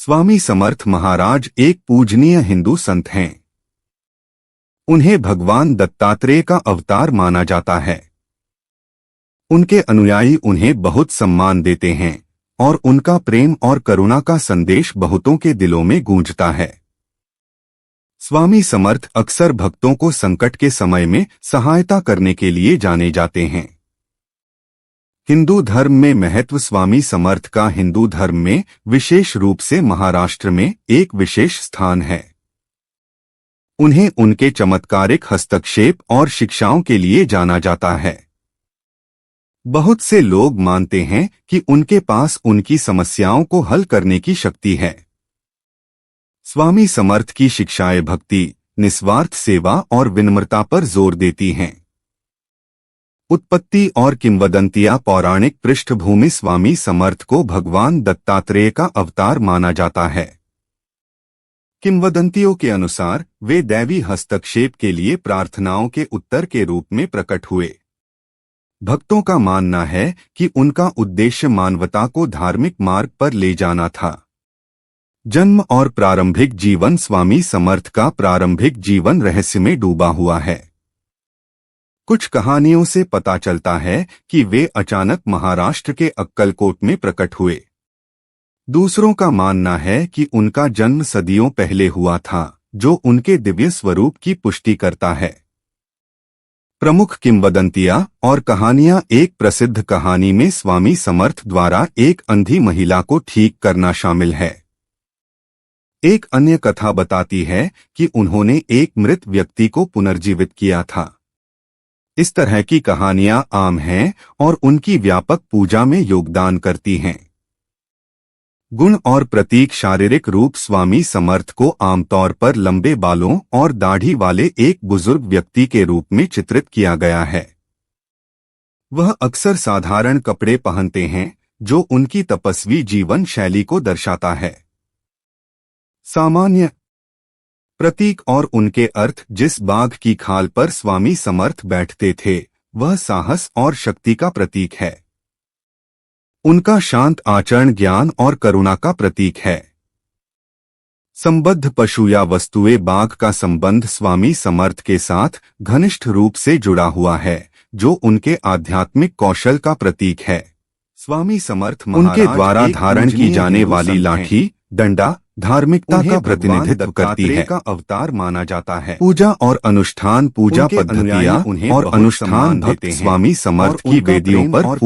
स्वामी समर्थ महाराज एक पूजनीय हिंदू संत हैं। उन्हें भगवान दत्तात्रेय का अवतार माना जाता है। उनके अनुयायी उन्हें बहुत सम्मान देते हैं और उनका प्रेम और करुणा का संदेश बहुतों के दिलों में गूंजता है। स्वामी समर्थ अक्सर भक्तों को संकट के समय में सहायता करने के लिए जाने जाते हैं। हिंदू धर्म में महत्व स्वामी समर्थ का हिंदू धर्म में विशेष रूप से महाराष्ट्र में एक विशेष स्थान है। उन्हें उनके चमत्कारिक हस्तक्षेप और शिक्षाओं के लिए जाना जाता है। बहुत से लोग मानते हैं कि उनके पास उनकी समस्याओं को हल करने की शक्ति है। स्वामी समर्थ की शिक्षाएं भक्ति, निस्वार्थ सेवा और विनम्रता पर जोर देती हैं। उत्पत्ति और किंवदंतियां पौराणिक पृष्ठभूमि स्वामी समर्थ को भगवान दत्तात्रेय का अवतार माना जाता है। किंवदंतियों के अनुसार वे दैवी हस्तक्षेप के लिए प्रार्थनाओं के उत्तर के रूप में प्रकट हुए। भक्तों का मानना है कि उनका उद्देश्य मानवता को धार्मिक मार्ग पर ले जाना था। जन्म और प्रारंभिक जीवन स्वामी समर्थ का प्रारंभिक जीवन रहस्य में डूबा हुआ है। कुछ कहानियों से पता चलता है कि वे अचानक महाराष्ट्र के अक्कलकोट में प्रकट हुए। दूसरों का मानना है कि उनका जन्म सदियों पहले हुआ था, जो उनके दिव्य स्वरूप की पुष्टि करता है। प्रमुख किंवदंतियां और कहानियां एक प्रसिद्ध कहानी में स्वामी समर्थ द्वारा एक अंधी महिला को ठीक करना शामिल है। एक अन्य कथा बताती है कि उन्होंने एक मृत व्यक्ति को पुनर्जीवित किया था। इस तरह की कहानियां आम हैं और उनकी व्यापक पूजा में योगदान करती हैं। गुण और प्रतीक शारीरिक रूप स्वामी समर्थ को आमतौर पर लंबे बालों और दाढ़ी वाले एक बुजुर्ग व्यक्ति के रूप में चित्रित किया गया है। वह अक्सर साधारण कपड़े पहनते हैं, जो उनकी तपस्वी जीवन शैली को दर्शाता है। सामान्य प्रतीक और उनके अर्थ जिस बाघ की खाल पर स्वामी समर्थ बैठते थे, वह साहस और शक्ति का प्रतीक है। उनका शांत आचरण ज्ञान और करुणा का प्रतीक है। संबद्ध पशु या वस्तुएं बाघ का संबंध स्वामी समर्थ के साथ घनिष्ठ रूप से जुड़ा हुआ है, जो उनके आध्यात्मिक कौशल का प्रतीक है। स्वामी समर्थ उनके द्वारा धारण की जाने वाली लाठी, डंडा धार्मिकता का प्रतिनिधित्व करती है। का अवतार माना जाता है। पूजा और अनुष्ठान पूजा पद्धतियां और अनुष्ठान भक्त स्वामी समर्थ की वेदियों पर